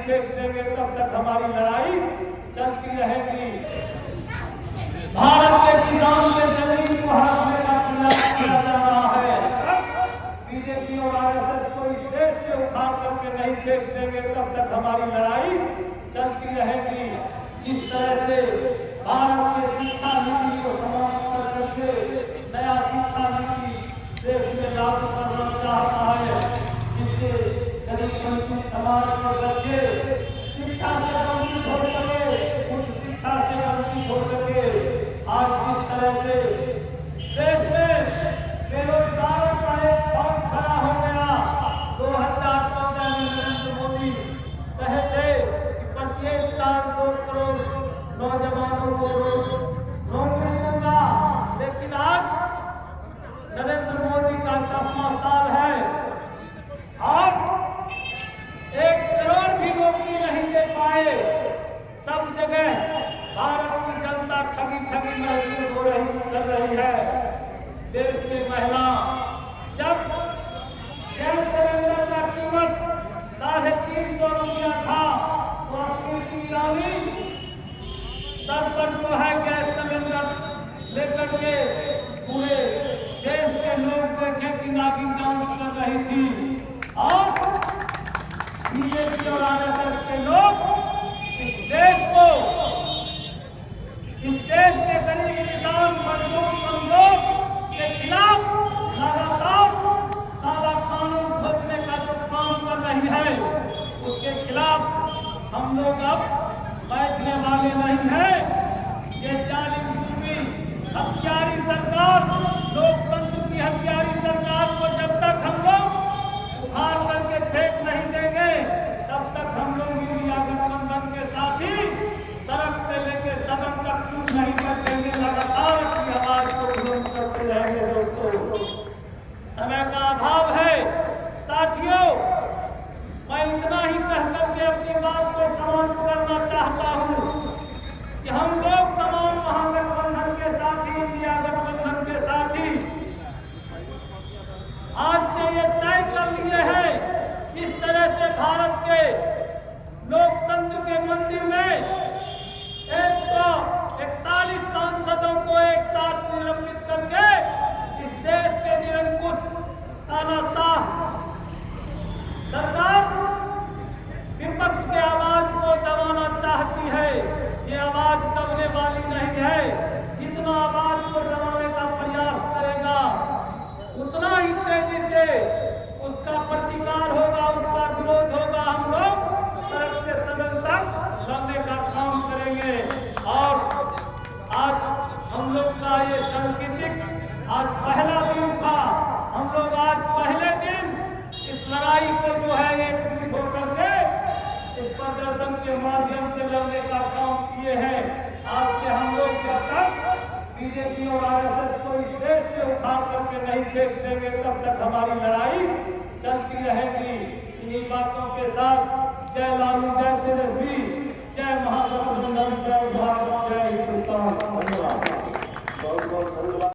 फेंक देंगे तब तक हमारी लड़ाई चलती रहेगी। भारत के किसान के जमीन को हड़पने का प्रयास किया जा रहा है। बीजेपी और आरएसएस को इस देश से उखाड़ करके नहीं फेंक देंगे तब तक हमारी लड़ाई चलती रहेगी। जिस तरह से भारत की शिक्षा नीति को समाप्त करके नया शिक्षा नीति देश में लागू करना चाहता है, जिससे गरीब वंचित समाज के बच्चे शिक्षा से वंचित हो सके, उच्च शिक्षा से वंचित हो सके। आज जिस तरह से देश में बेरोजगारों का एक फौज खड़ा हो गया, 2014 में नरेंद्र मोदी कहे थे कि प्रत्येक साल 2 करोड़ नौजवानों को नौकरी दूंगा, लेकिन आज नरेंद्र मोदी का 10वां साल है और 1 करोड़ भी नौकरी नहीं दे पाए। सब जगह भारत की जनता ठगी ठगी महसूस कर रही है। देश की महिला जब गैस सिलेंडर का कीमत 350 रुपया था तो स्मृति ईरानी सर पर जो है गैस सिलेंडर लेकर के पूरे देश के लोग देखे कि नागिन डांस कर रही थी। और बीजेपी और आरएसएस के लोग इस देश के गरीब किसान मजदूर के खिलाफ लगातार काला कानून खोजने का जो काम कर रही है, उसके खिलाफ हम लोग अब बैठने वाले नहीं हैं। ये जालिम हत्यारी सरकार, लोकतंत्र की हत्यारी सरकार को जब तक हम लोग उखाड़ करके फेंक नहीं देंगे, तब तक हम लोग इंडिया गठबंधन के साथ ही सड़क से लेकर सदन तक चूक नहीं कर देंगे। लगातार अपनी आवाज को बुलंद करते रहेंगे। दोस्तों, समय का अभाव है। साथियों, मैं इतना ही कहकर के अपनी बात को समाप्त करना चाहता हूँ कि हम लोग तमाम महागठबंधन के साथी, इंडिया गठबंधन के साथी आज से ये तय कर लिए हैं, जिस तरह से भारत के लोकतंत्र के मंदिर में 141 सांसदों को एक साथ निलंबित करके इस देश के निरंकुश तानाशाह सरकार विपक्ष के आवाज को दबाना चाहती है। ये आवाज दबने वाली नहीं है। जितना आवाज को दबाने का प्रयास करेगा, उतना ही तेजी से उसका प्रतिकार होगा, उसका विरोध होगा। हम लोग सड़क से सदन तक लड़ने का काम करेंगे। और आज हम लोग का ये सांकेतिक आज पहला दिन था। हम लोग आज पहले दिन इस लड़ाई को जो है एक होकर के इस प्रदर्शन के माध्यम से लड़ने का काम किए हैं। आज से हम लोग जब तक बीजेपी और आरएसएस को इस देश से उखाड़ करके नहीं फेंक देंगे, तब तक हमारी लड़ाई चलती रहेगी। इन्हीं बातों के साथ जय लालू, जय तेजस्वी, जय महागठबंधन, जय भारत, जय हिंदुस्तान। धन्यवाद। बहुत बहुत धन्यवाद।